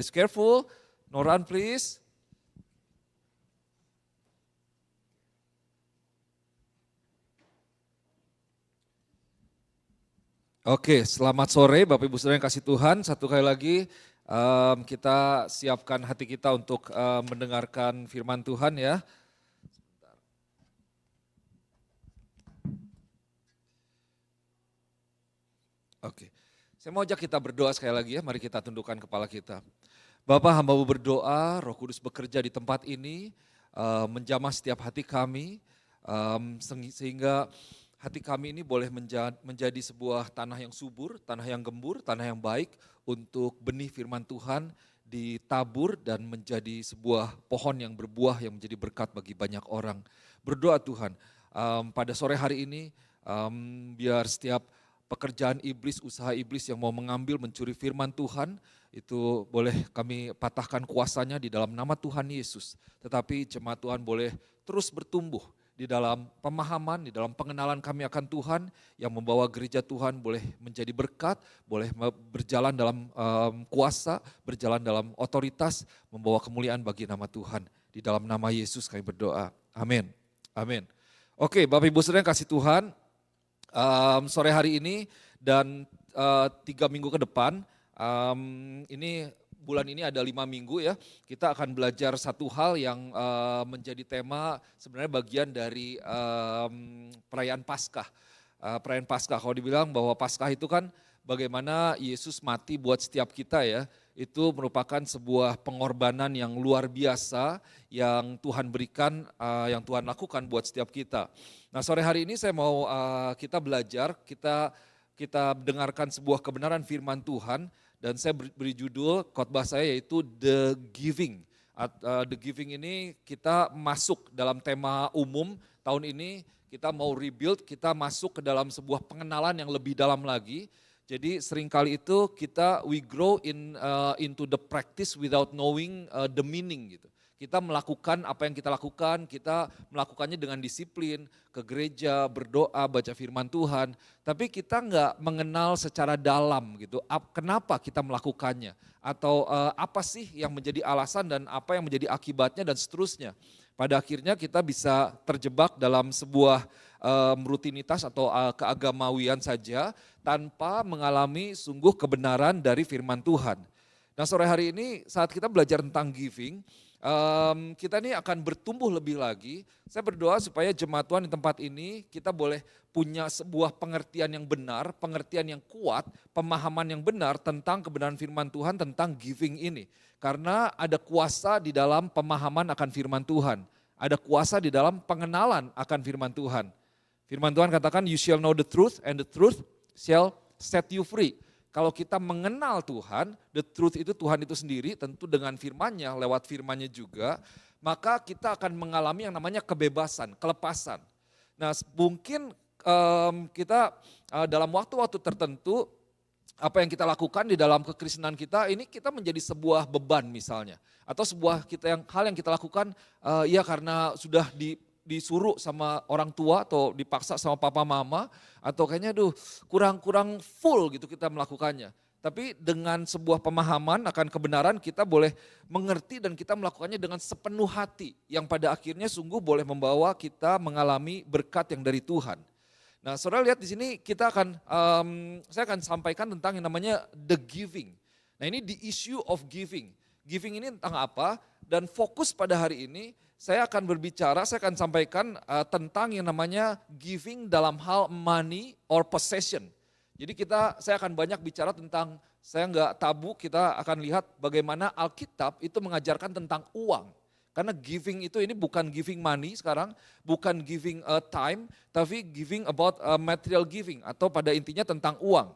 Please careful, no run please. Oke, selamat sore Bapak Ibu Saudara yang kasih Tuhan. Satu kali lagi kita siapkan hati kita untuk mendengarkan firman Tuhan ya. Oke, saya mau ajak kita berdoa sekali lagi ya. Mari kita tundukkan kepala kita. Bapak, hamba-Mu berdoa, Roh Kudus bekerja di tempat ini, menjamah setiap hati kami, sehingga hati kami ini boleh menjadi sebuah tanah yang subur, tanah yang gembur, tanah yang baik untuk benih firman Tuhan ditabur dan menjadi sebuah pohon yang berbuah yang menjadi berkat bagi banyak orang. Berdoa Tuhan, pada sore hari ini biar setiap pekerjaan iblis, usaha iblis yang mau mengambil, mencuri firman Tuhan, itu boleh kami patahkan kuasanya di dalam nama Tuhan Yesus. Tetapi jemaat Tuhan boleh terus bertumbuh di dalam pemahaman, di dalam pengenalan kami akan Tuhan, yang membawa gereja Tuhan boleh menjadi berkat, boleh berjalan dalam kuasa, berjalan dalam otoritas, membawa kemuliaan bagi nama Tuhan. Di dalam nama Yesus kami berdoa. Amin. Amin. Oke, Bapak Ibu Saudara yang kasih Tuhan, sore hari ini dan 3 minggu ke depan, ini bulan ini ada 5 minggu ya, kita akan belajar satu hal yang menjadi tema sebenarnya bagian dari perayaan Paskah. Perayaan Paskah, kalau dibilang bahwa Paskah itu kan bagaimana Yesus mati buat setiap kita ya, itu merupakan sebuah pengorbanan yang luar biasa yang Tuhan berikan, yang Tuhan lakukan buat setiap kita. Nah, sore hari ini saya mau kita belajar, kita dengarkan sebuah kebenaran firman Tuhan, dan saya beri judul khotbah saya yaitu The Giving. The Giving ini kita masuk dalam tema umum tahun ini, kita mau rebuild, kita masuk ke dalam sebuah pengenalan yang lebih dalam lagi. Jadi seringkali itu we grow into the practice without knowing the meaning gitu. Kita melakukan apa yang kita lakukan, kita melakukannya dengan disiplin, ke gereja, berdoa, baca firman Tuhan. Tapi kita nggak mengenal secara dalam gitu, kenapa kita melakukannya. Atau apa sih yang menjadi alasan dan apa yang menjadi akibatnya dan seterusnya. Pada akhirnya kita bisa terjebak dalam sebuah rutinitas atau keagamawian saja tanpa mengalami sungguh kebenaran dari firman Tuhan. Nah, sore hari ini saat kita belajar tentang giving, kita ini akan bertumbuh lebih lagi. Saya berdoa supaya jemaat Tuhan di tempat ini kita boleh punya sebuah pengertian yang benar, pengertian yang kuat, pemahaman yang benar tentang kebenaran firman Tuhan tentang giving ini. Karena ada kuasa di dalam pemahaman akan firman Tuhan. Ada kuasa di dalam pengenalan akan firman Tuhan. Firman Tuhan katakan, you shall know the truth and the truth shall set you free. Kalau kita mengenal Tuhan, the truth itu Tuhan itu sendiri, tentu dengan firman-Nya, lewat firman-Nya juga, maka kita akan mengalami yang namanya kebebasan, kelepasan. Nah, mungkin kita dalam waktu-waktu tertentu, apa yang kita lakukan di dalam kekristenan kita, ini kita menjadi sebuah beban misalnya. Atau hal yang kita lakukan, ya karena sudah disuruh sama orang tua atau dipaksa sama papa mama, atau kayaknya kurang full gitu kita melakukannya. Tapi dengan sebuah pemahaman akan kebenaran kita boleh mengerti dan kita melakukannya dengan sepenuh hati. Yang pada akhirnya sungguh boleh membawa kita mengalami berkat yang dari Tuhan. Nah, saudara lihat di sini saya akan sampaikan tentang yang namanya the giving. Nah, ini the issue of giving. Giving ini tentang apa? Dan fokus pada hari ini saya akan sampaikan tentang yang namanya giving dalam hal money or possession. Jadi saya akan banyak bicara tentang, saya nggak tabu, kita akan lihat bagaimana Alkitab itu mengajarkan tentang uang. Karena giving itu ini bukan giving money sekarang, bukan giving time, tapi giving about material giving atau pada intinya tentang uang.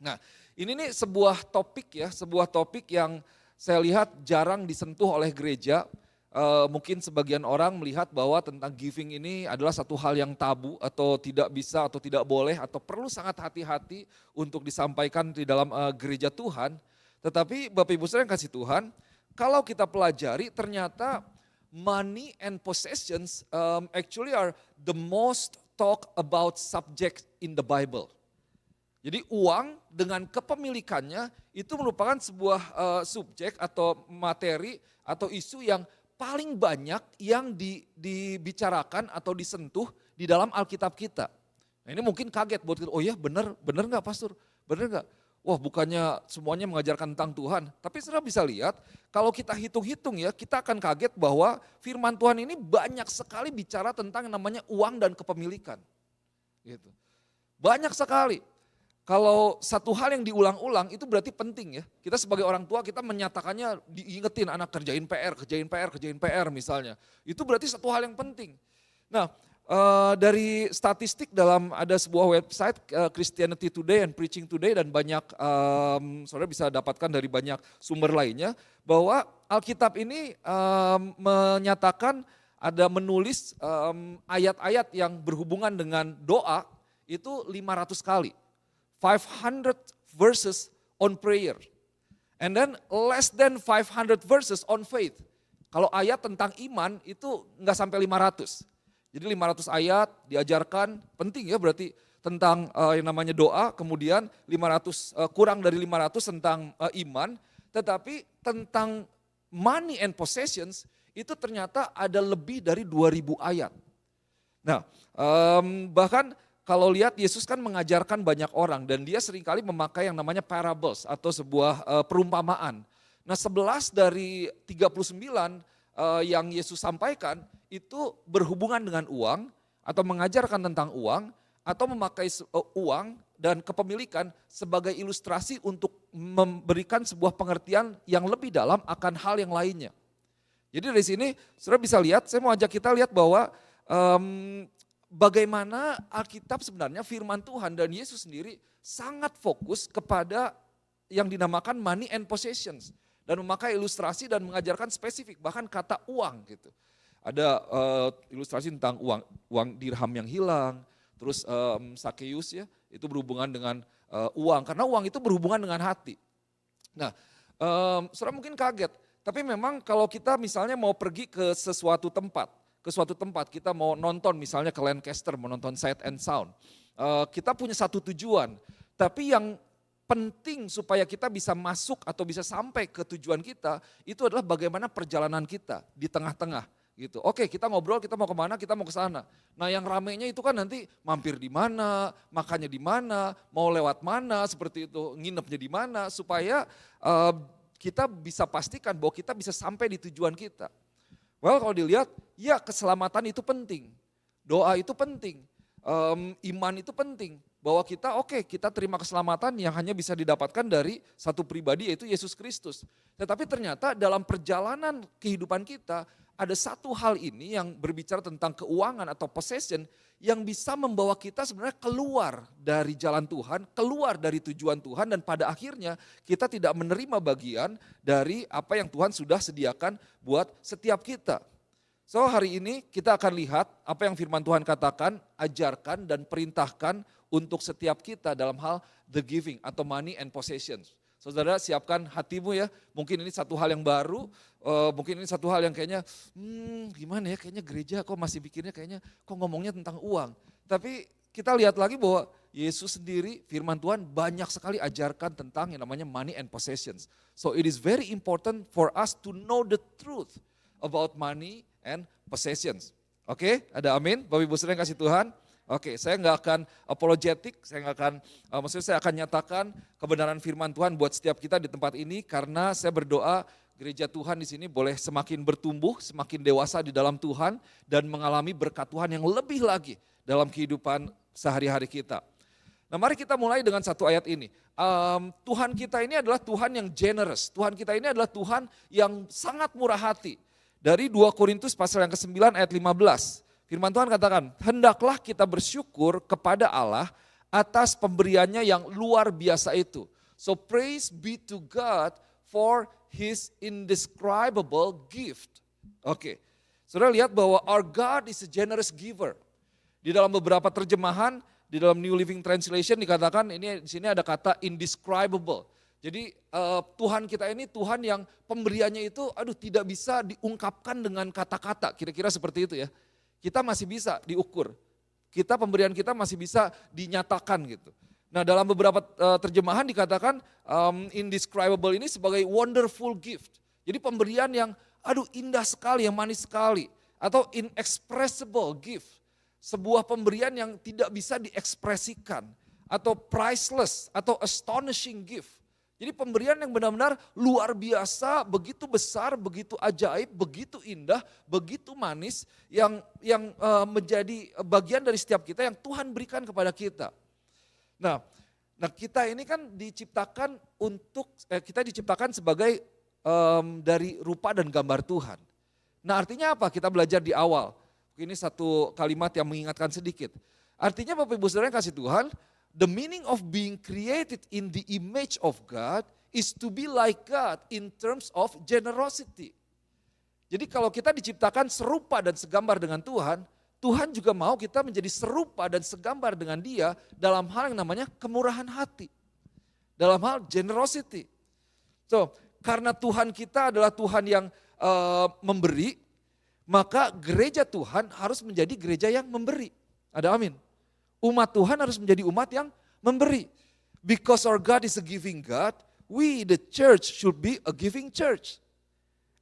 Nah, ini nih sebuah topik yang saya lihat jarang disentuh oleh gereja. Mungkin sebagian orang melihat bahwa tentang giving ini adalah satu hal yang tabu atau tidak bisa atau tidak boleh atau perlu sangat hati-hati untuk disampaikan di dalam gereja Tuhan. Tetapi Bapak Ibu Saudara yang kasih Tuhan, kalau kita pelajari ternyata money and possessions actually are the most talk about subject in the Bible. Jadi uang dengan kepemilikannya itu merupakan sebuah subjek atau materi atau isu yang paling banyak yang dibicarakan atau disentuh di dalam Alkitab kita. Nah ini mungkin kaget buat kita, oh ya benar nggak pastor, benar nggak? Wah bukannya semuanya mengajarkan tentang Tuhan, tapi saudara bisa lihat kalau kita hitung-hitung ya kita akan kaget bahwa firman Tuhan ini banyak sekali bicara tentang yang namanya uang dan kepemilikan. Gitu. Banyak sekali. Kalau satu hal yang diulang-ulang itu berarti penting ya. Kita sebagai orang tua kita menyatakannya diingetin anak kerjain PR misalnya. Itu berarti satu hal yang penting. Nah dari statistik dalam ada sebuah website Christianity Today and Preaching Today dan banyak saudara bisa dapatkan dari banyak sumber lainnya. Bahwa Alkitab ini menyatakan ada menulis ayat-ayat yang berhubungan dengan doa itu 500 kali. 500 verses on prayer. And then less than 500 verses on faith. Kalau ayat tentang iman itu enggak sampai 500. Jadi 500 ayat diajarkan, penting ya berarti tentang yang namanya doa, kemudian 500 kurang dari 500 tentang iman, tetapi tentang money and possessions itu ternyata ada lebih dari 2000 ayat. Nah, bahkan kalau lihat Yesus kan mengajarkan banyak orang dan dia seringkali memakai yang namanya parables atau sebuah perumpamaan. Nah 11 dari 39 yang Yesus sampaikan itu berhubungan dengan uang atau mengajarkan tentang uang atau memakai uang dan kepemilikan sebagai ilustrasi untuk memberikan sebuah pengertian yang lebih dalam akan hal yang lainnya. Jadi dari sini saudara bisa lihat, saya mau ajak kita lihat bahwa bagaimana Alkitab sebenarnya firman Tuhan dan Yesus sendiri sangat fokus kepada yang dinamakan money and possessions. Dan memakai ilustrasi dan mengajarkan spesifik, bahkan kata uang gitu. Ada ilustrasi tentang uang dirham yang hilang, terus Sakeus ya, itu berhubungan dengan uang, karena uang itu berhubungan dengan hati. Nah, saudara mungkin kaget, tapi memang kalau kita misalnya mau pergi ke suatu tempat kita mau nonton misalnya ke Lancaster, mau nonton Sight and Sound. Kita punya satu tujuan, tapi yang penting supaya kita bisa masuk atau bisa sampai ke tujuan kita, itu adalah bagaimana perjalanan kita di tengah-tengah. Gitu. Oke kita ngobrol, kita mau kemana, kita mau ke sana. Nah yang ramainya itu kan nanti mampir di mana, makannya di mana, mau lewat mana, seperti itu, nginepnya di mana, supaya kita bisa pastikan bahwa kita bisa sampai di tujuan kita. Well kalau dilihat, ya keselamatan itu penting, doa itu penting, iman itu penting. Bahwa kita terima keselamatan yang hanya bisa didapatkan dari satu pribadi yaitu Yesus Kristus. Tetapi ternyata dalam perjalanan kehidupan kita ada satu hal ini yang berbicara tentang keuangan atau possession yang bisa membawa kita sebenarnya keluar dari jalan Tuhan, keluar dari tujuan Tuhan dan pada akhirnya kita tidak menerima bagian dari apa yang Tuhan sudah sediakan buat setiap kita. So hari ini kita akan lihat apa yang firman Tuhan katakan, ajarkan dan perintahkan untuk setiap kita dalam hal the giving atau money and possessions. Saudara siapkan hatimu ya, mungkin ini satu hal yang baru, mungkin ini satu hal yang kayaknya gimana ya, kayaknya gereja kok masih pikirnya kayaknya kok ngomongnya tentang uang. Tapi kita lihat lagi bahwa Yesus sendiri firman Tuhan banyak sekali ajarkan tentang yang namanya money and possessions. So it is very important for us to know the truth about money and possessions. Oke, ada amin, Bapak Ibu Saudara yang kasih Tuhan. Oke, saya nggak akan apologetik, saya akan nyatakan kebenaran firman Tuhan buat setiap kita di tempat ini karena saya berdoa gereja Tuhan di sini boleh semakin bertumbuh, semakin dewasa di dalam Tuhan dan mengalami berkat Tuhan yang lebih lagi dalam kehidupan sehari-hari kita. Nah mari kita mulai dengan satu ayat ini. Tuhan kita ini adalah Tuhan yang generous, Tuhan kita ini adalah Tuhan yang sangat murah hati. Dari 2 Korintus pasal yang ke-9 ayat 15. Firman Tuhan katakan, hendaklah kita bersyukur kepada Allah atas pemberiannya yang luar biasa itu. So praise be to God for His indescribable gift. Oke, saudara lihat bahwa our God is a generous giver. Di dalam beberapa terjemahan, di dalam New Living Translation dikatakan, ini di sini ada kata indescribable. Jadi Tuhan kita ini Tuhan yang pemberiannya itu tidak bisa diungkapkan dengan kata-kata, kira-kira seperti itu ya. Kita masih bisa diukur, pemberian kita masih bisa dinyatakan gitu. Nah dalam beberapa terjemahan dikatakan indescribable ini sebagai wonderful gift. Jadi pemberian yang indah sekali, yang manis sekali. Atau inexpressible gift. Sebuah pemberian yang tidak bisa diekspresikan. Atau priceless, atau astonishing gift. Jadi pemberian yang benar-benar luar biasa, begitu besar, begitu ajaib, begitu indah, begitu manis yang menjadi bagian dari setiap kita yang Tuhan berikan kepada kita. Nah kita ini kan diciptakan kita diciptakan sebagai dari rupa dan gambar Tuhan. Nah artinya apa? Kita belajar di awal. Ini satu kalimat yang mengingatkan sedikit. Artinya Bapak Ibu Saudara yang kasih Tuhan, the meaning of being created in the image of God is to be like God in terms of generosity. Jadi kalau kita diciptakan serupa dan segambar dengan Tuhan, Tuhan juga mau kita menjadi serupa dan segambar dengan Dia dalam hal yang namanya kemurahan hati. Dalam hal generosity. So, karena Tuhan kita adalah Tuhan yang memberi, maka gereja Tuhan harus menjadi gereja yang memberi. Ada amin. Umat Tuhan harus menjadi umat yang memberi. Because our God is a giving God, we the church should be a giving church.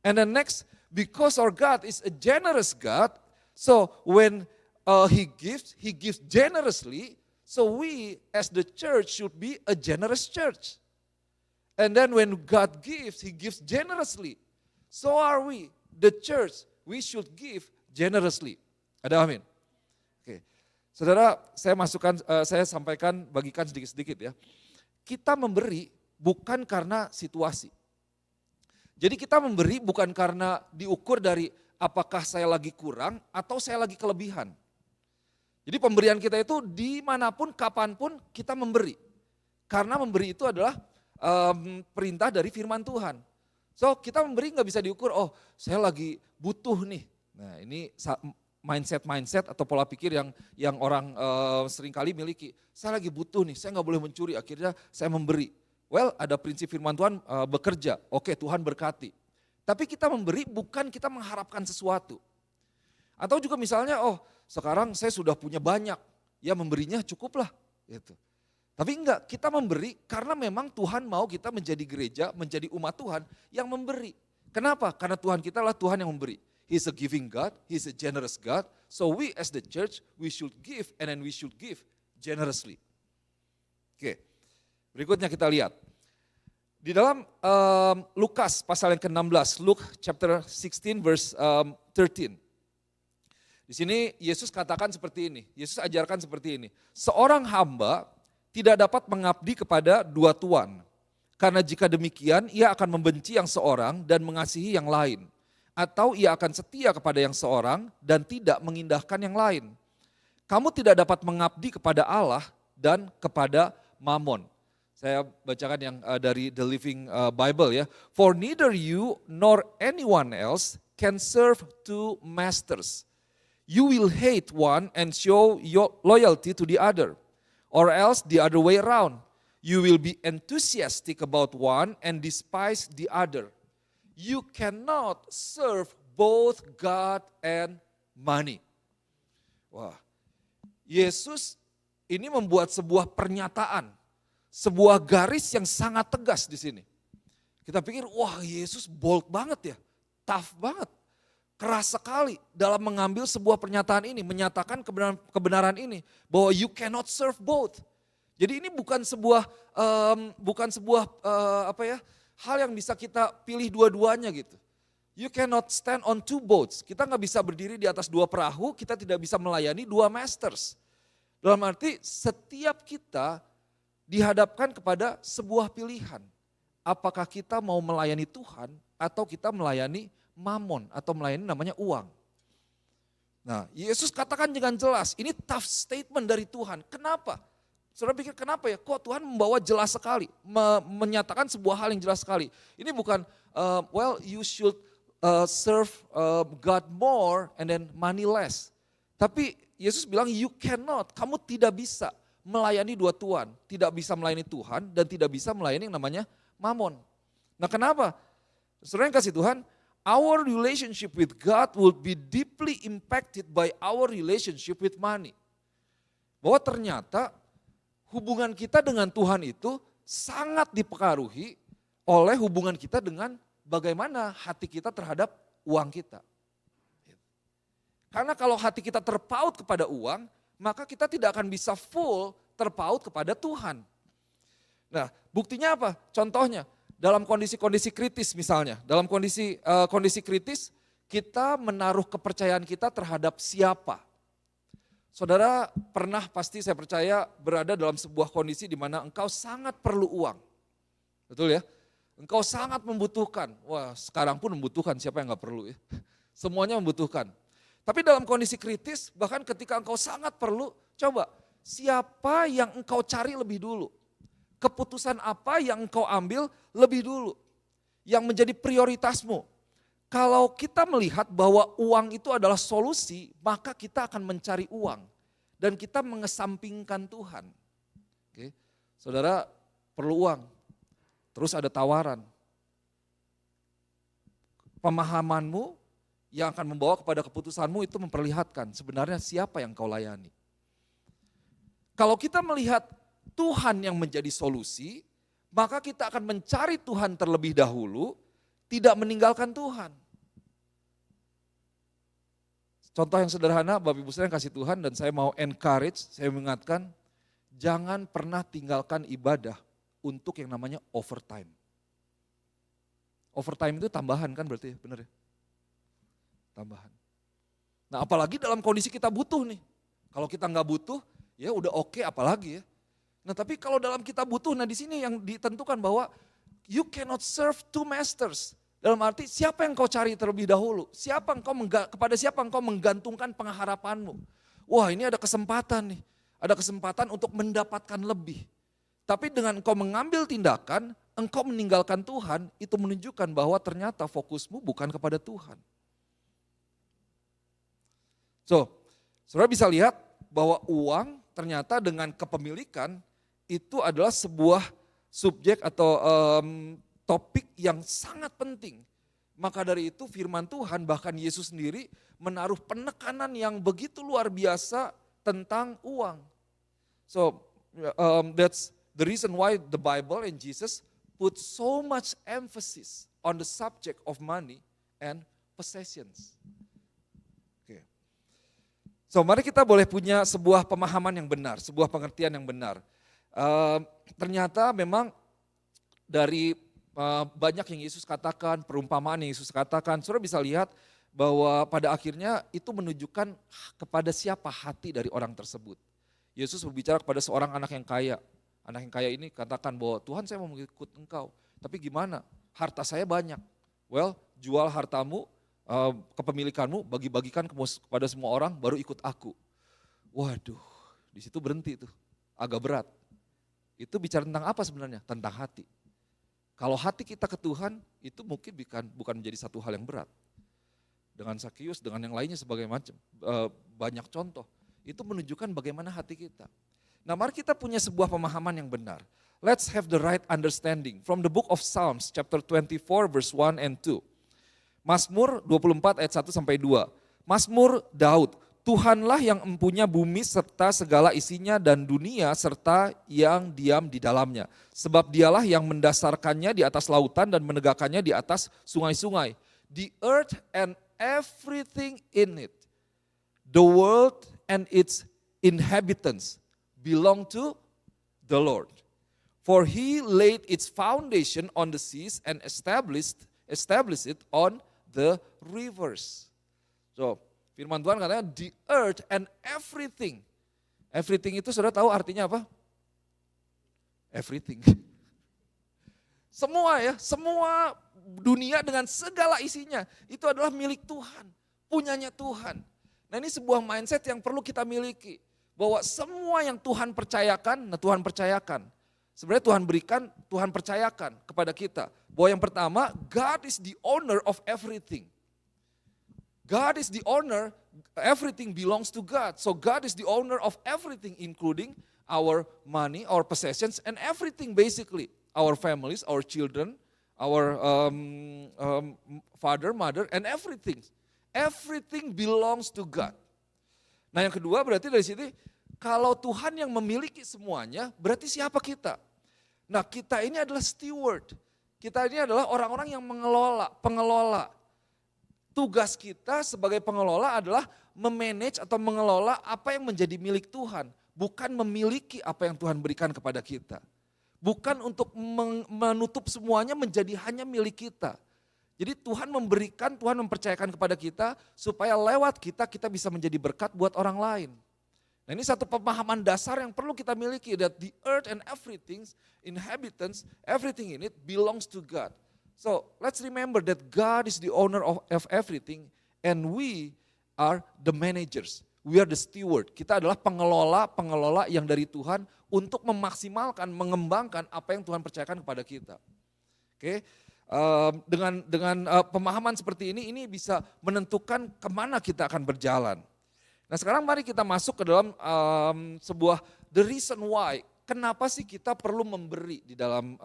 And then next, because our God is a generous God, so when He gives generously, so we as the church should be a generous church. And then when God gives, He gives generously. So are we, the church, we should give generously. Ada amin? Oke. Saudara, saya sampaikan, bagikan sedikit-sedikit ya. Kita memberi bukan karena situasi. Jadi kita memberi bukan karena diukur dari apakah saya lagi kurang atau saya lagi kelebihan. Jadi pemberian kita itu dimanapun, kapanpun kita memberi. Karena memberi itu adalah perintah dari firman Tuhan. So kita memberi nggak bisa diukur, saya lagi butuh nih. Nah ini mindset atau pola pikir yang orang seringkali miliki. Saya lagi butuh nih, saya nggak boleh mencuri, akhirnya saya memberi. Well, ada prinsip firman Tuhan bekerja, oke Tuhan berkati. Tapi kita memberi bukan kita mengharapkan sesuatu. Atau juga misalnya, sekarang saya sudah punya banyak, ya memberinya cukuplah. Gitu. Tapi enggak, kita memberi karena memang Tuhan mau kita menjadi gereja, menjadi umat Tuhan yang memberi. Kenapa? Karena Tuhan kita adalah Tuhan yang memberi. He's a giving God, He's a generous God. So we as the church, we should give and then we should give generously. Oke, berikutnya kita lihat. Di dalam Lukas pasal yang ke-16, Luke chapter 16 verse 13. Di sini Yesus katakan seperti ini, Yesus ajarkan seperti ini. Seorang hamba tidak dapat mengabdi kepada dua tuan. Karena jika demikian ia akan membenci yang seorang dan mengasihi yang lain. Atau ia akan setia kepada yang seorang dan tidak mengindahkan yang lain. Kamu tidak dapat mengabdi kepada Allah dan kepada Mammon. Saya bacakan yang dari The Living Bible ya. For neither you nor anyone else can serve two masters. You will hate one and show your loyalty to the other. Or else the other way around. You will be enthusiastic about one and despise the other. You cannot serve both God and money. Wah, Yesus ini membuat sebuah pernyataan, sebuah garis yang sangat tegas di sini. Kita pikir, wah Yesus bold banget ya, tough banget, keras sekali dalam mengambil sebuah pernyataan ini, menyatakan kebenaran ini, bahwa you cannot serve both. Jadi ini bukan sebuah hal yang bisa kita pilih dua-duanya gitu. You cannot stand on two boats. Kita nggak bisa berdiri di atas dua perahu, kita tidak bisa melayani dua masters. Dalam arti setiap kita dihadapkan kepada sebuah pilihan. Apakah kita mau melayani Tuhan atau kita melayani Mammon atau melayani namanya uang. Nah Yesus katakan dengan jelas, ini tough statement dari Tuhan. Kenapa? Saudara pikir kenapa ya? Kok Tuhan membawa jelas sekali, menyatakan sebuah hal yang jelas sekali. Ini bukan, you should serve God more and then money less. Tapi Yesus bilang you cannot, kamu tidak bisa melayani dua tuan. Tidak bisa melayani Tuhan dan tidak bisa melayani yang namanya Mammon. Nah kenapa? Saudara yang kasih Tuhan, our relationship with God will be deeply impacted by our relationship with money. Bahwa ternyata hubungan kita dengan Tuhan itu sangat dipengaruhi oleh hubungan kita dengan bagaimana hati kita terhadap uang kita. Karena kalau hati kita terpaut kepada uang, maka kita tidak akan bisa full terpaut kepada Tuhan. Nah, buktinya apa? Contohnya, dalam kondisi-kondisi kritis misalnya, dalam kondisi kritis kita menaruh kepercayaan kita terhadap siapa? Saudara pernah pasti saya percaya berada dalam sebuah kondisi di mana engkau sangat perlu uang. Betul ya? Engkau sangat membutuhkan. Wah, sekarang pun membutuhkan, siapa yang gak perlu ya? Semuanya membutuhkan. Tapi dalam kondisi kritis, bahkan ketika engkau sangat perlu, coba siapa yang engkau cari lebih dulu? Keputusan apa yang engkau ambil lebih dulu? Yang menjadi prioritasmu. Kalau kita melihat bahwa uang itu adalah solusi, maka kita akan mencari uang. Dan kita mengesampingkan Tuhan. Oke. Saudara perlu uang, terus ada tawaran. Pemahamanmu yang akan membawa kepada keputusanmu itu memperlihatkan sebenarnya siapa yang kau layani. Kalau kita melihat Tuhan yang menjadi solusi, maka kita akan mencari Tuhan terlebih dahulu, tidak meninggalkan Tuhan. Contoh yang sederhana, Bapak Ibu sekalian kasih Tuhan dan saya mau encourage, saya mengingatkan, jangan pernah tinggalkan ibadah untuk yang namanya overtime. Overtime itu tambahan kan berarti, benar ya? Tambahan. Nah apalagi dalam kondisi kita butuh nih. Kalau kita nggak butuh, ya udah oke apalagi ya. Nah tapi kalau dalam kita butuh, nah di sini yang ditentukan bahwa you cannot serve two masters. Dalam arti siapa yang kau cari terlebih dahulu? Kepada siapa engkau menggantungkan pengharapanmu? Wah ini ada kesempatan nih. Ada kesempatan untuk mendapatkan lebih. Tapi dengan engkau mengambil tindakan, engkau meninggalkan Tuhan, itu menunjukkan bahwa ternyata fokusmu bukan kepada Tuhan. So, saudara bisa lihat bahwa uang ternyata dengan kepemilikan itu adalah sebuah subjek atau topik yang sangat penting. Maka dari itu firman Tuhan bahkan Yesus sendiri menaruh penekanan yang begitu luar biasa tentang uang. So, that's the reason why the Bible and Jesus put so much emphasis on the subject of money and possessions. So mari kita boleh punya sebuah pemahaman yang benar, sebuah pengertian yang benar. Ternyata memang dari banyak yang Yesus katakan, perumpamaan yang Yesus katakan, saudara bisa lihat bahwa pada akhirnya itu menunjukkan kepada siapa hati dari orang tersebut. Yesus berbicara kepada seorang anak yang kaya. Anak yang kaya ini katakan bahwa Tuhan saya mau mengikut engkau, tapi gimana? Harta saya banyak. Well, jual hartamu, kepemilikanmu, bagi-bagikan kepada semua orang, baru ikut aku. Waduh, di situ berhenti tuh, agak berat. Itu bicara tentang apa sebenarnya? Tentang hati. Kalau hati kita ke Tuhan, itu mungkin bukan menjadi satu hal yang berat. Dengan Sakius, dengan yang lainnya sebagai macam, banyak contoh. Itu menunjukkan bagaimana hati kita. Nah mari kita punya sebuah pemahaman yang benar. Let's have the right understanding. From the book of Psalms, chapter 24, verse 1 and 2. Mazmur 24 ayat 1 sampai 2. Mazmur Daud, Tuhanlah yang empunya bumi serta segala isinya dan dunia serta yang diam di dalamnya. Sebab dialah yang mendasarkannya di atas lautan dan menegakkannya di atas sungai-sungai. The earth and everything in it, the world and its inhabitants belong to the Lord. For he laid its foundation on the seas and established it on the rivers. So, firman Tuhan katanya the earth and everything. Everything itu saudara tahu artinya apa? Everything. Semua ya, semua dunia dengan segala isinya itu adalah milik Tuhan, punyanya Tuhan. Nah ini sebuah mindset yang perlu kita miliki. Bahwa semua yang Tuhan percayakan, nah Tuhan percayakan. Sebenarnya Tuhan berikan, Tuhan percayakan kepada kita. Bahwa yang pertama, God is the owner of everything. God is the owner, everything belongs to God. So God is the owner of everything including our money, our possessions and everything basically. Our families, our children, our father, mother and everything. Everything belongs to God. Nah yang kedua berarti dari sini Kalau Tuhan yang memiliki semuanya, berarti siapa kita? Nah, kita ini adalah steward. Kita ini adalah orang-orang yang mengelola, pengelola. Tugas kita sebagai pengelola adalah memanage atau mengelola apa yang menjadi milik Tuhan. Bukan memiliki apa yang Tuhan berikan kepada kita. Bukan untuk menutup semuanya menjadi hanya milik kita. Jadi Tuhan memberikan, Tuhan mempercayakan kepada kita supaya lewat kita bisa menjadi berkat buat orang lain. Nah, ini satu pemahaman dasar yang perlu kita miliki, that the earth and everything, inhabitants, everything in it belongs to God. So let's remember that God is the owner of everything and we are the managers. We are the steward. Kita adalah pengelola yang dari Tuhan untuk memaksimalkan, mengembangkan apa yang Tuhan percayakan kepada kita. Oke, dengan pemahaman seperti ini bisa menentukan kemana kita akan berjalan. Nah, sekarang mari kita masuk ke dalam sebuah the reason why. Kenapa sih kita perlu memberi di dalam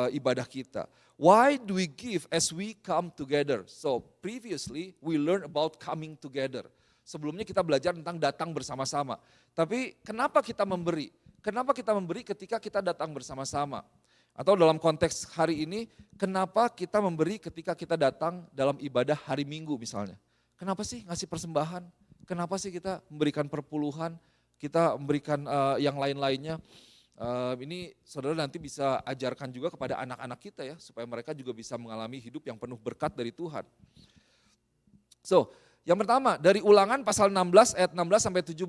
ibadah kita? Why do we give as we come together? So previously we learned about coming together. Sebelumnya kita belajar tentang datang bersama-sama. Tapi kenapa kita memberi? Kenapa kita memberi ketika kita datang bersama-sama? Atau dalam konteks hari ini, kenapa kita memberi ketika kita datang dalam ibadah hari Minggu misalnya? Kenapa sih ngasih persembahan? Kenapa sih kita memberikan perpuluhan, kita memberikan yang lain-lainnya? Ini saudara nanti bisa ajarkan juga kepada anak-anak kita ya, supaya mereka juga bisa mengalami hidup yang penuh berkat dari Tuhan. So, yang pertama dari Ulangan pasal 16 ayat 16 sampai 17,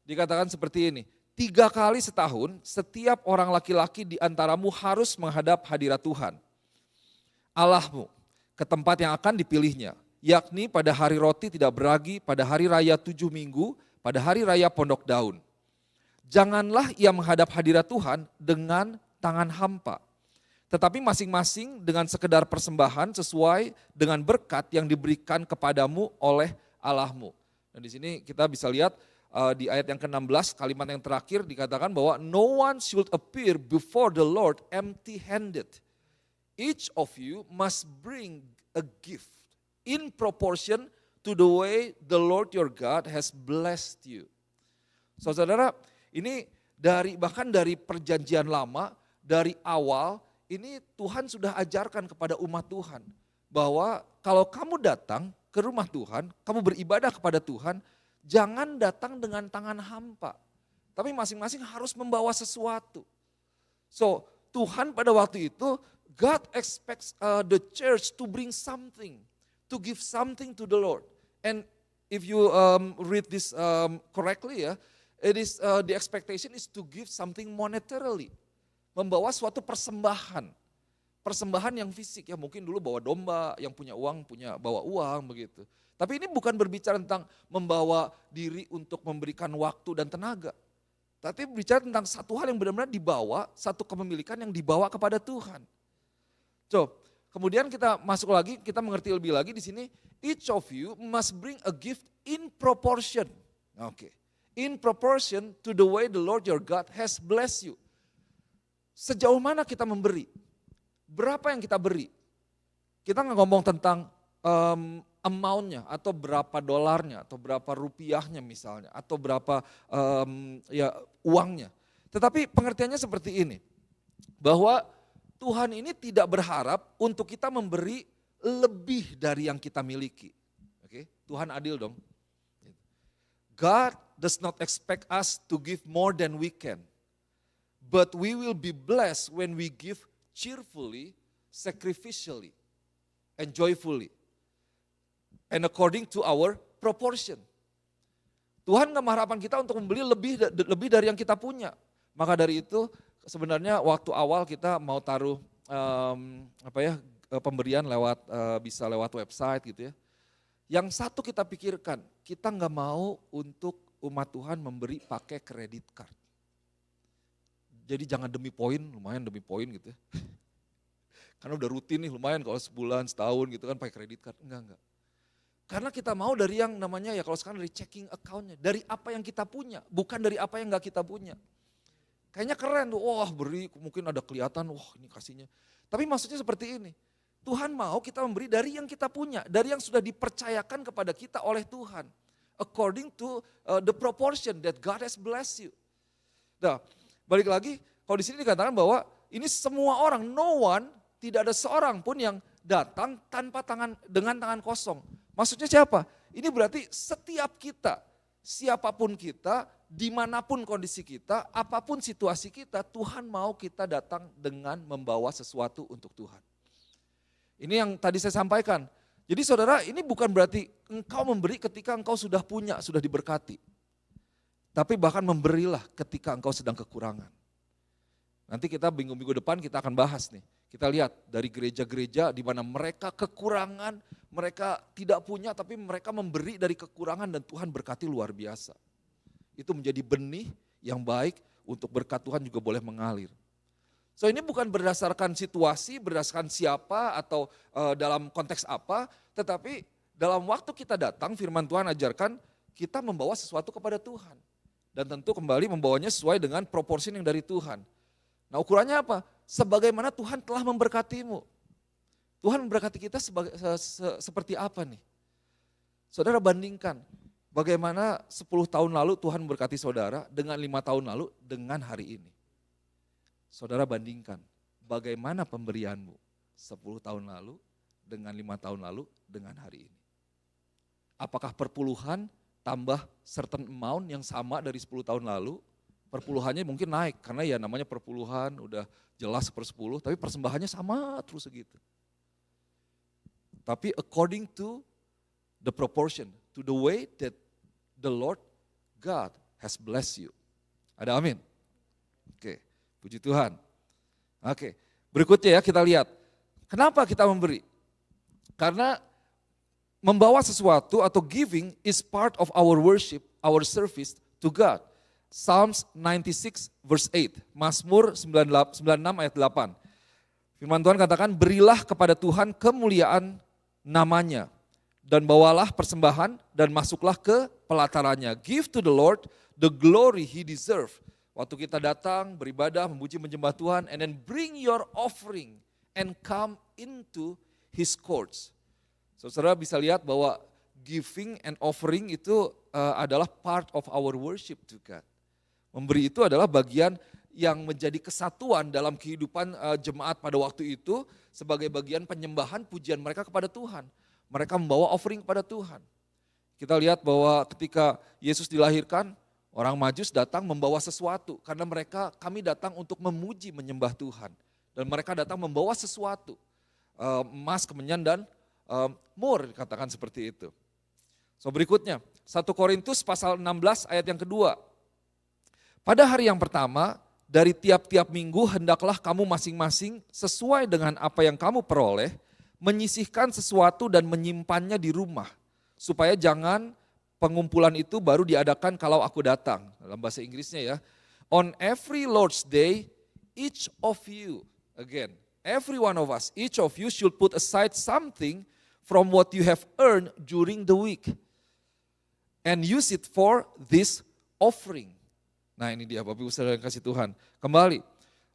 dikatakan seperti ini. 3 kali setahun setiap orang laki-laki di antaramu harus menghadap hadirat Tuhan Allahmu ke tempat yang akan dipilihnya. Yakni pada hari roti tidak beragi, pada hari raya 7 minggu, pada hari raya pondok daun. Janganlah ia menghadap hadirat Tuhan dengan tangan hampa. Tetapi masing-masing dengan sekedar persembahan sesuai dengan berkat yang diberikan kepadamu oleh Allahmu. Dan di sini kita bisa lihat di ayat yang ke-16, kalimat yang terakhir dikatakan bahwa no one should appear before the Lord empty-handed. Each of you must bring a gift in proportion to the way the Lord your God has blessed you. So, saudara, ini bahkan dari perjanjian lama, dari awal, ini Tuhan sudah ajarkan kepada umat Tuhan. Bahwa kalau kamu datang ke rumah Tuhan, kamu beribadah kepada Tuhan, jangan datang dengan tangan hampa. Tapi masing-masing harus membawa sesuatu. So, Tuhan pada waktu itu, God expects the church to bring something. To give something to the Lord. And if you read this correctly ya, it is the expectation is to give something monetarily. Membawa suatu persembahan. Persembahan yang fisik ya, mungkin dulu bawa domba, yang punya uang bawa uang begitu. Tapi ini bukan berbicara tentang membawa diri untuk memberikan waktu dan tenaga. Tapi berbicara tentang satu hal yang benar-benar dibawa, satu kepemilikan yang dibawa kepada Tuhan. So, kemudian kita masuk lagi, kita mengerti lebih lagi di sini, each of you must bring a gift in proportion. Oke. In proportion to the way the Lord your God has blessed you. Sejauh mana kita memberi? Berapa yang kita beri? Kita nggak ngomong tentang amount-nya atau berapa dolarnya atau berapa rupiahnya misalnya atau berapa uangnya. Tetapi pengertiannya seperti ini, bahwa Tuhan ini tidak berharap untuk kita memberi lebih dari yang kita miliki. Oke, Tuhan adil dong. God does not expect us to give more than we can. But we will be blessed when we give cheerfully, sacrificially, and joyfully. And according to our proportion. Tuhan gak mengharapkan kita untuk membeli lebih dari yang kita punya. Maka dari itu sebenarnya waktu awal kita mau taruh pemberian bisa lewat website gitu ya. Yang satu kita pikirkan, kita gak mau untuk umat Tuhan memberi pakai kredit card. Jadi jangan demi poin, lumayan demi poin gitu ya. Karena udah rutin nih lumayan kalau sebulan, setahun gitu kan pakai kredit card. Enggak. Karena kita mau dari yang namanya ya kalau sekarang dari checking account-nya. Dari apa yang kita punya, bukan dari apa yang gak kita punya. Kayaknya keren tuh, wah beri mungkin ada kelihatan, wah ini kasihnya. Tapi maksudnya seperti ini, Tuhan mau kita memberi dari yang kita punya, dari yang sudah dipercayakan kepada kita oleh Tuhan. according to the proportion that God has blessed you. Nah, balik lagi, kalau di sini dikatakan bahwa ini semua orang, no one, tidak ada seorang pun yang datang dengan tangan kosong. Maksudnya siapa? Ini berarti setiap kita, siapapun kita, dimanapun kondisi kita, apapun situasi kita, Tuhan mau kita datang dengan membawa sesuatu untuk Tuhan. Ini yang tadi saya sampaikan. Jadi saudara, ini bukan berarti engkau memberi ketika engkau sudah punya, sudah diberkati. Tapi bahkan memberilah ketika engkau sedang kekurangan. Nanti kita minggu-minggu depan kita akan bahas nih. Kita lihat dari gereja-gereja di mana mereka kekurangan, mereka tidak punya tapi mereka memberi dari kekurangan dan Tuhan berkati luar biasa. Itu menjadi benih yang baik untuk berkat Tuhan juga boleh mengalir. So ini bukan berdasarkan situasi, berdasarkan siapa atau dalam konteks apa, tetapi dalam waktu kita datang firman Tuhan ajarkan kita membawa sesuatu kepada Tuhan. Dan tentu kembali membawanya sesuai dengan proporsi yang dari Tuhan. Nah ukurannya apa? Sebagaimana Tuhan telah memberkatimu. Tuhan memberkati kita seperti apa nih? Saudara bandingkan bagaimana 10 tahun lalu Tuhan memberkati saudara dengan 5 tahun lalu dengan hari ini. Saudara bandingkan bagaimana pemberianmu 10 tahun lalu dengan 5 tahun lalu dengan hari ini. Apakah perpuluhan tambah certain amount yang sama dari 10 tahun lalu? Perpuluhannya mungkin naik karena ya namanya perpuluhan udah jelas 1/10 tapi persembahannya sama terus segitu. Tapi according to the proportion, to the way that the Lord God has blessed you. Ada amin? Oke, puji Tuhan. Oke, berikutnya ya kita lihat. Kenapa kita memberi? Karena membawa sesuatu atau giving is part of our worship, our service to God. Psalms 96 verse 8, Mazmur 96 ayat 8. Firman Tuhan katakan, berilah kepada Tuhan kemuliaan namanya dan bawalah persembahan dan masuklah ke pelatarannya. Give to the Lord the glory he deserve. Waktu kita datang beribadah, memuji menyembah Tuhan, and then bring your offering and come into his courts. Saudara bisa lihat bahwa giving and offering itu adalah part of our worship to God. Memberi itu adalah bagian yang menjadi kesatuan dalam kehidupan jemaat pada waktu itu sebagai bagian penyembahan pujian mereka kepada Tuhan. Mereka membawa offering kepada Tuhan. Kita lihat bahwa ketika Yesus dilahirkan, orang Majus datang membawa sesuatu karena kami datang untuk memuji menyembah Tuhan. Dan mereka datang membawa sesuatu, emas, kemenyan dan mur dikatakan seperti itu. So berikutnya, 1 Korintus pasal 16 ayat yang kedua. Pada hari yang pertama, dari tiap-tiap minggu hendaklah kamu masing-masing sesuai dengan apa yang kamu peroleh, menyisihkan sesuatu dan menyimpannya di rumah, supaya jangan pengumpulan itu baru diadakan kalau aku datang. Dalam bahasa Inggrisnya ya, on every Lord's Day, each of you, again, every one of us, each of you should put aside something from what you have earned during the week and use it for this offering. Nah ini dia Bapak Ibu Saudara yang kasih Tuhan. Kembali,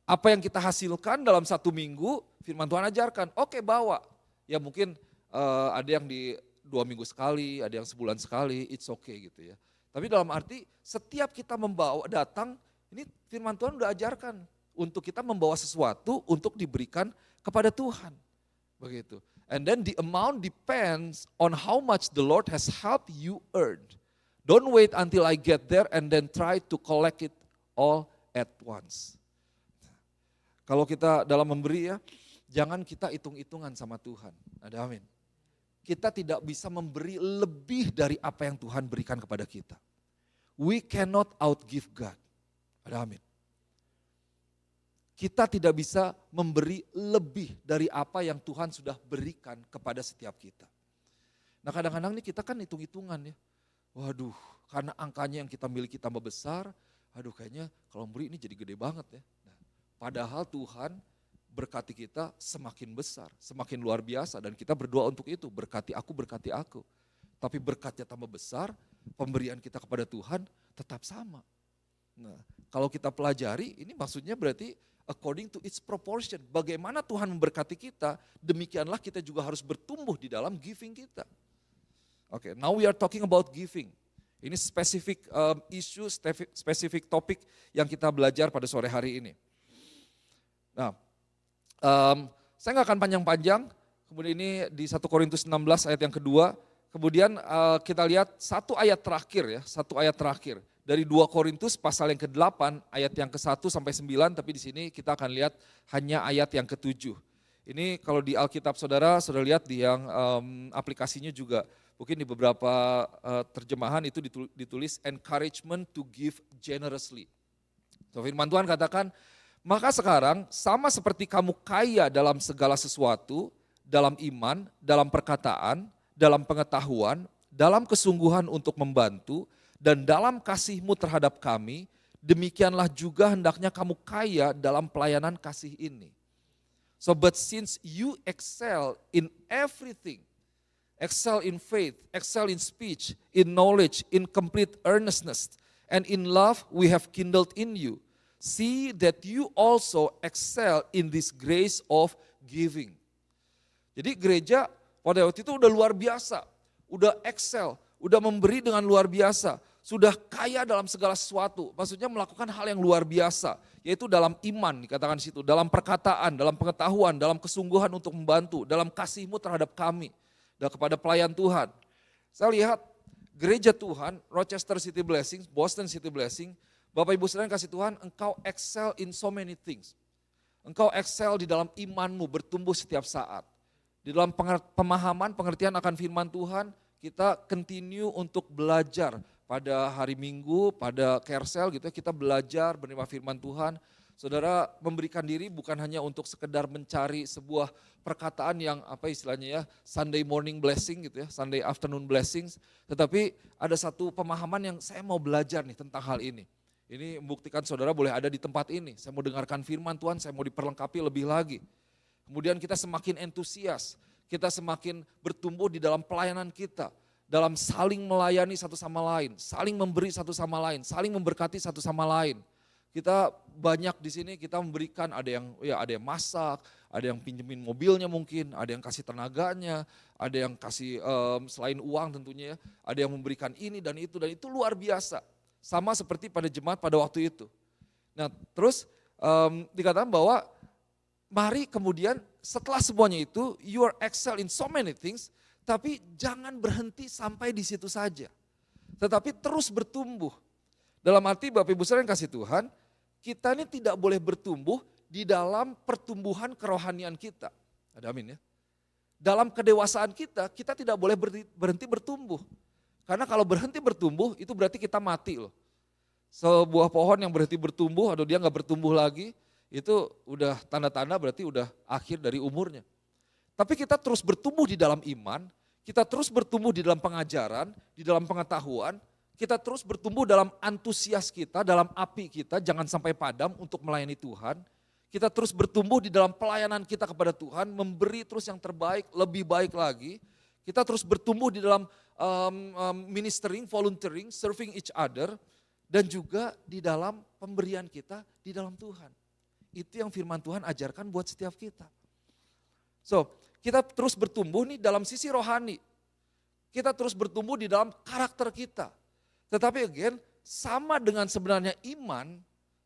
apa yang kita hasilkan dalam 1 minggu, firman Tuhan ajarkan, oke bawa. Ya mungkin ada yang di 2 minggu sekali, ada yang sebulan sekali, it's okay gitu ya. Tapi dalam arti setiap kita membawa datang, ini firman Tuhan udah ajarkan untuk kita membawa sesuatu untuk diberikan kepada Tuhan. Begitu. And then the amount depends on how much the Lord has helped you earn. Don't wait until I get there and then try to collect it all at once. Kalau kita dalam memberi ya, jangan kita hitung-hitungan sama Tuhan. Ada amin. Kita tidak bisa memberi lebih dari apa yang Tuhan berikan kepada kita. We cannot outgive God. Ada amin. Kita tidak bisa memberi lebih dari apa yang Tuhan sudah berikan kepada setiap kita. Nah kadang-kadang nih kita kan hitung-hitungan ya. Waduh, karena angkanya yang kita miliki tambah besar, aduh kayaknya kalau memberi ini jadi gede banget ya. Nah, padahal Tuhan berkati kita semakin besar, semakin luar biasa dan kita berdoa untuk itu, berkati aku. Tapi berkatnya tambah besar, pemberian kita kepada Tuhan tetap sama. Nah, kalau kita pelajari ini maksudnya berarti according to its proportion. Bagaimana Tuhan memberkati kita, demikianlah kita juga harus bertumbuh di dalam giving kita. Oke, now we are talking about giving. Ini spesifik isu, spesifik topik yang kita belajar pada sore hari ini. Nah, saya nggak akan panjang-panjang, kemudian ini di 1 Korintus 16 ayat yang kedua, kemudian kita lihat satu ayat terakhir dari 2 Korintus pasal yang ke-8 ayat yang ke-1 sampai 9, tapi di sini kita akan lihat hanya ayat yang ke-7. Ini kalau di Alkitab saudara lihat di yang aplikasinya juga, mungkin di beberapa terjemahan itu ditulis encouragement to give generously. So, firman Tuhan katakan, maka sekarang sama seperti kamu kaya dalam segala sesuatu, dalam iman, dalam perkataan, dalam pengetahuan, dalam kesungguhan untuk membantu, dan dalam kasihmu terhadap kami, demikianlah juga hendaknya kamu kaya dalam pelayanan kasih ini. So but since you excel in everything, excel in faith, excel in speech, in knowledge, in complete earnestness, and in love we have kindled in you. See that you also excel in this grace of giving. Jadi gereja pada waktu itu udah luar biasa, udah excel, udah memberi dengan luar biasa, sudah kaya dalam segala sesuatu. Maksudnya melakukan hal yang luar biasa, yaitu dalam iman dikatakan di situ, dalam perkataan, dalam pengetahuan, dalam kesungguhan untuk membantu, dalam kasihmu terhadap kami, dan kepada pelayan Tuhan. Saya lihat gereja Tuhan, Rochester City Blessing, Boston City Blessing, Bapak Ibu Saudara kasih Tuhan, engkau excel in so many things. Engkau excel di dalam imanmu, bertumbuh setiap saat. Di dalam pemahaman, pengertian akan firman Tuhan, kita continue untuk belajar pada hari Minggu, pada Kersel gitu ya, kita belajar menerima firman Tuhan. Saudara memberikan diri bukan hanya untuk sekedar mencari sebuah perkataan yang apa istilahnya ya, Sunday morning blessing gitu ya, Sunday afternoon blessings. Tetapi ada satu pemahaman yang saya mau belajar nih tentang hal ini. Ini membuktikan saudara boleh ada di tempat ini. Saya mau dengarkan firman Tuhan, saya mau diperlengkapi lebih lagi. Kemudian kita semakin entusias, kita semakin bertumbuh di dalam pelayanan kita. Dalam saling melayani satu sama lain, saling memberi satu sama lain, saling memberkati satu sama lain. Kita banyak di sini kita memberikan, ada yang masak, ada yang pinjemin mobilnya mungkin, ada yang kasih tenaganya, ada yang kasih selain uang tentunya ya, ada yang memberikan ini dan itu luar biasa. Sama seperti pada jemaat pada waktu itu. Nah terus dikatakan bahwa mari kemudian setelah semuanya itu, you are excel in so many things, tapi jangan berhenti sampai di situ saja. Tetapi terus bertumbuh. Dalam arti Bapak Ibu Saudara yang kasih Tuhan, kita ini tidak boleh bertumbuh di dalam pertumbuhan kerohanian kita. Ada amin ya. Dalam kedewasaan kita tidak boleh berhenti bertumbuh. Karena kalau berhenti bertumbuh itu berarti kita mati loh. Sebuah pohon yang berhenti bertumbuh atau dia nggak bertumbuh lagi, itu udah tanda-tanda berarti udah akhir dari umurnya. Tapi kita terus bertumbuh di dalam iman, kita terus bertumbuh di dalam pengajaran, di dalam pengetahuan, kita terus bertumbuh dalam antusias kita, dalam api kita, jangan sampai padam untuk melayani Tuhan. Kita terus bertumbuh di dalam pelayanan kita kepada Tuhan, memberi terus yang terbaik, lebih baik lagi. Kita terus bertumbuh di dalam ministering, volunteering, serving each other, dan juga di dalam pemberian kita di dalam Tuhan. Itu yang firman Tuhan ajarkan buat setiap kita. So, kita terus bertumbuh nih dalam sisi rohani. Kita terus bertumbuh di dalam karakter kita. Tetapi again, sama dengan sebenarnya iman,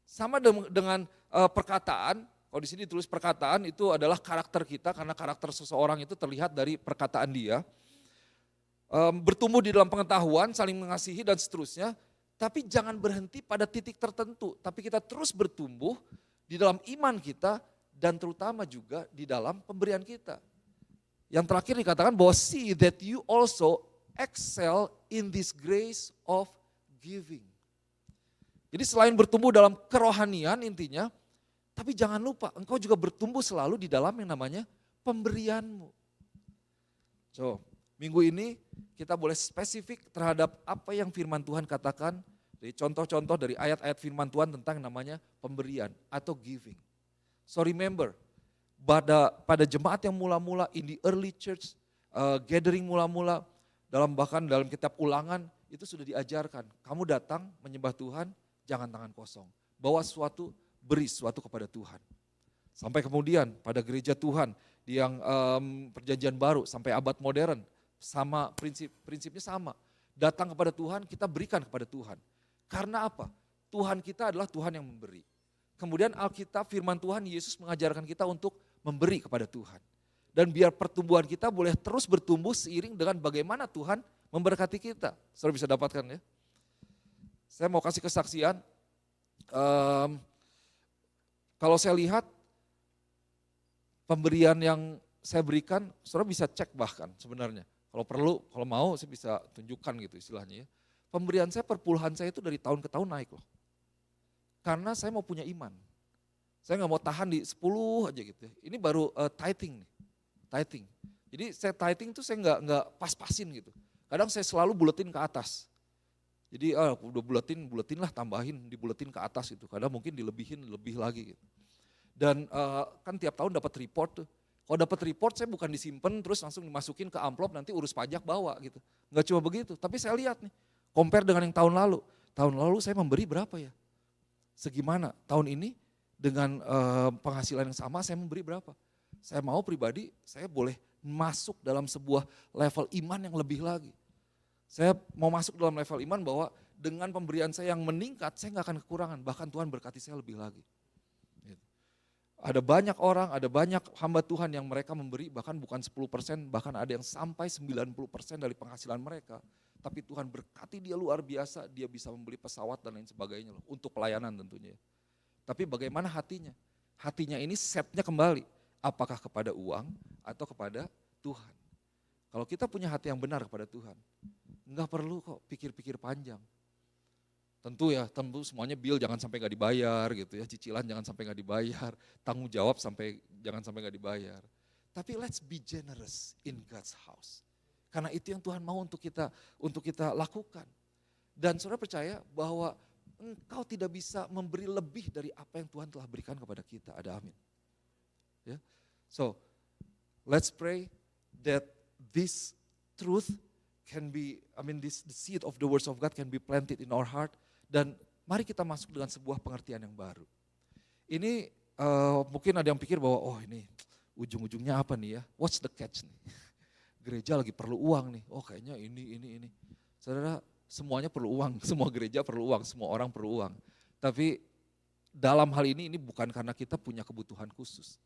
sama dengan perkataan, kalau di sini tulis perkataan itu adalah karakter kita, karena karakter seseorang itu terlihat dari perkataan dia. Bertumbuh di dalam pengetahuan, saling mengasihi dan seterusnya, tapi jangan berhenti pada titik tertentu, tapi kita terus bertumbuh di dalam iman kita dan terutama juga di dalam pemberian kita. Yang terakhir dikatakan bahwa see that you also excel in this grace of giving. Jadi selain bertumbuh dalam kerohanian intinya, tapi jangan lupa engkau juga bertumbuh selalu di dalam yang namanya pemberianmu. So, minggu ini kita boleh spesifik terhadap apa yang firman Tuhan katakan, dari contoh-contoh dari ayat-ayat firman Tuhan tentang namanya pemberian atau giving. So remember, pada jemaat yang mula-mula in the early church, gathering mula-mula, bahkan dalam kitab Ulangan itu sudah diajarkan, kamu datang menyembah Tuhan, jangan tangan kosong. Bawa sesuatu, beri sesuatu kepada Tuhan. Sampai kemudian pada gereja Tuhan yang perjanjian baru sampai abad modern, sama prinsipnya sama. datang kepada Tuhan, kita berikan kepada Tuhan. Karena apa? Tuhan kita adalah Tuhan yang memberi. Kemudian Alkitab, firman Tuhan, Yesus mengajarkan kita untuk memberi kepada Tuhan. Dan biar pertumbuhan kita boleh terus bertumbuh seiring dengan bagaimana Tuhan memberkati kita. Saudara bisa dapatkan ya. Saya mau kasih kesaksian. Kalau saya lihat pemberian yang saya berikan, saudara bisa cek bahkan sebenarnya. Kalau perlu, kalau mau saya bisa tunjukkan gitu istilahnya ya. Pemberian saya, perpuluhan saya itu dari tahun ke tahun naik loh. Karena saya mau punya iman. Saya gak mau tahan di 10 aja gitu ya. Ini baru tithing nih, tithing. Jadi saya tithing tuh saya nggak pas-pasin gitu. Kadang saya selalu buletin ke atas. Jadi udah buletin lah, tambahin, dibuletin ke atas gitu. Kadang mungkin dilebihin lebih lagi gitu. Dan kan tiap tahun dapat report tuh. Kalau dapat report saya bukan disimpan terus langsung dimasukin ke amplop nanti urus pajak bawa gitu. Enggak cuma begitu, tapi saya lihat nih, compare dengan yang tahun lalu. Tahun lalu saya memberi berapa ya? Segimana? Tahun ini dengan penghasilan yang sama saya memberi berapa? Saya mau pribadi, saya boleh masuk dalam sebuah level iman yang lebih lagi. Saya mau masuk dalam level iman bahwa dengan pemberian saya yang meningkat, saya nggak akan kekurangan. Bahkan Tuhan berkati saya lebih lagi. Ada banyak orang, ada banyak hamba Tuhan yang mereka memberi bahkan bukan 10%, bahkan ada yang sampai 90% dari penghasilan mereka. Tapi Tuhan berkati dia luar biasa, dia bisa membeli pesawat dan lain sebagainya loh, untuk pelayanan tentunya. Tapi bagaimana hatinya? Hatinya ini setnya kembali, apakah kepada uang atau kepada Tuhan. Kalau kita punya hati yang benar kepada Tuhan, enggak perlu kok pikir-pikir panjang. Tentu semuanya bill jangan sampai gak dibayar gitu ya, cicilan jangan sampai gak dibayar, tanggung jawab jangan sampai gak dibayar. Tapi let's be generous in God's house. Karena itu yang Tuhan mau untuk kita lakukan. Dan saudara percaya bahwa engkau tidak bisa memberi lebih dari apa yang Tuhan telah berikan kepada kita. Ada amin. Ya. So, let's pray that this truth can be, the seed of the words of God can be planted in our heart. Dan mari kita masuk dengan sebuah pengertian yang baru. Ini mungkin ada yang pikir bahwa ini ujung-ujungnya apa nih ya? What's the catch nih? Gereja lagi perlu uang nih. Oh kayaknya ini. Saudara, semuanya perlu uang, semua gereja perlu uang, semua orang perlu uang. Tapi dalam hal ini bukan karena kita punya kebutuhan khusus.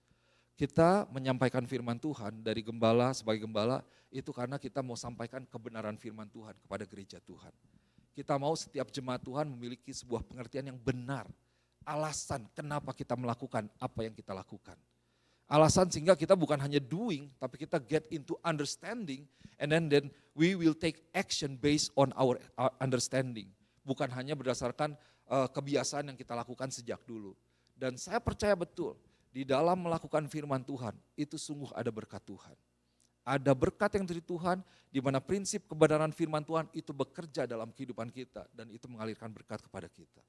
Kita menyampaikan firman Tuhan dari gembala sebagai gembala itu karena kita mau sampaikan kebenaran firman Tuhan kepada gereja Tuhan. Kita mau setiap jemaat Tuhan memiliki sebuah pengertian yang benar. Alasan kenapa kita melakukan apa yang kita lakukan. Alasan sehingga kita bukan hanya doing, tapi kita get into understanding, and then we will take action based on our understanding. Bukan hanya berdasarkan kebiasaan yang kita lakukan sejak dulu. Dan saya percaya betul, di dalam melakukan firman Tuhan, itu sungguh ada berkat Tuhan. Ada berkat yang dari Tuhan, di mana prinsip kebenaran firman Tuhan itu bekerja dalam kehidupan kita, dan itu mengalirkan berkat kepada kita.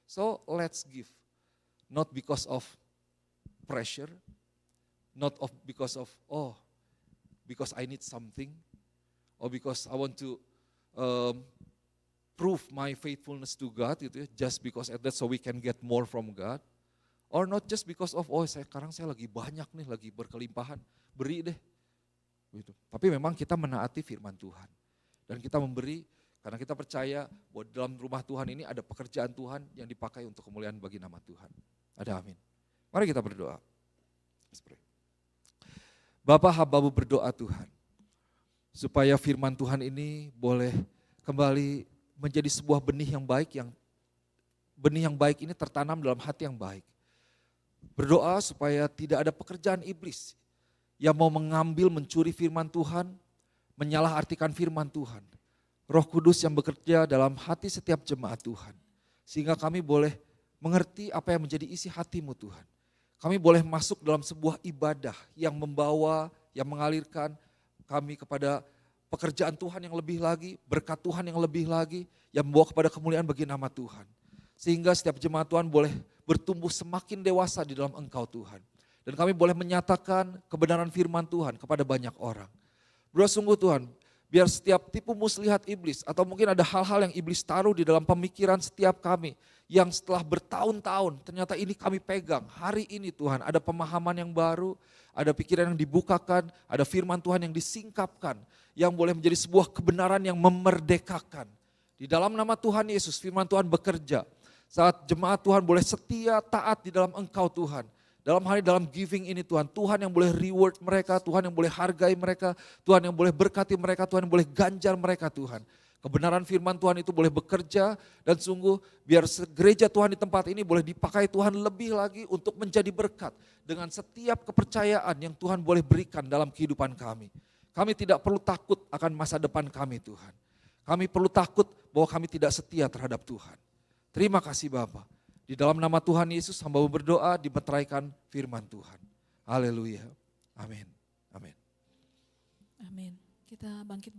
So let's give, not because of pressure, not because I need something, or because I want to prove my faithfulness to God, gitu ya, just because of that so we can get more from God, or not just because of sekarang saya lagi banyak nih, lagi berkelimpahan, beri deh. Gitu. Tapi memang kita menaati firman Tuhan. Dan kita memberi karena kita percaya bahwa dalam rumah Tuhan ini ada pekerjaan Tuhan yang dipakai untuk kemuliaan bagi nama Tuhan. Ada amin. Mari kita berdoa. Bapa, hamba-Mu berdoa Tuhan. Supaya firman Tuhan ini boleh kembali menjadi sebuah benih yang baik ini tertanam dalam hati yang baik. Berdoa supaya tidak ada pekerjaan iblis yang mau mengambil, mencuri firman Tuhan, menyalahartikan firman Tuhan. Roh Kudus yang bekerja dalam hati setiap jemaat Tuhan. Sehingga kami boleh mengerti apa yang menjadi isi hati-Mu Tuhan. Kami boleh masuk dalam sebuah ibadah yang membawa, yang mengalirkan kami kepada pekerjaan Tuhan yang lebih lagi, berkat Tuhan yang lebih lagi, yang membawa kepada kemuliaan bagi nama Tuhan. Sehingga setiap jemaat Tuhan boleh bertumbuh semakin dewasa di dalam Engkau Tuhan. Dan kami boleh menyatakan kebenaran firman Tuhan kepada banyak orang. Berdoa sungguh Tuhan, Biar setiap tipu muslihat iblis atau mungkin ada hal-hal yang iblis taruh di dalam pemikiran setiap kami yang setelah bertahun-tahun ternyata ini kami pegang. Hari ini Tuhan ada pemahaman yang baru, ada pikiran yang dibukakan, ada firman Tuhan yang disingkapkan yang boleh menjadi sebuah kebenaran yang memerdekakan. Di dalam nama Tuhan Yesus firman Tuhan bekerja. Saat jemaat Tuhan boleh setia taat di dalam Engkau Tuhan. Dalam hal ini, dalam giving ini Tuhan, Tuhan yang boleh reward mereka, Tuhan yang boleh hargai mereka, Tuhan yang boleh berkati mereka, Tuhan yang boleh ganjar mereka Tuhan. Kebenaran firman Tuhan itu boleh bekerja dan sungguh biar gereja Tuhan di tempat ini boleh dipakai Tuhan lebih lagi untuk menjadi berkat dengan setiap kepercayaan yang Tuhan boleh berikan dalam kehidupan kami. Kami tidak perlu takut akan masa depan kami Tuhan. Kami perlu takut bahwa kami tidak setia terhadap Tuhan. Terima kasih Bapa. Di dalam nama Tuhan Yesus hamba berdoa dimeteraikan firman Tuhan. Haleluya. Amin. Amin. Amin. Kita bangkit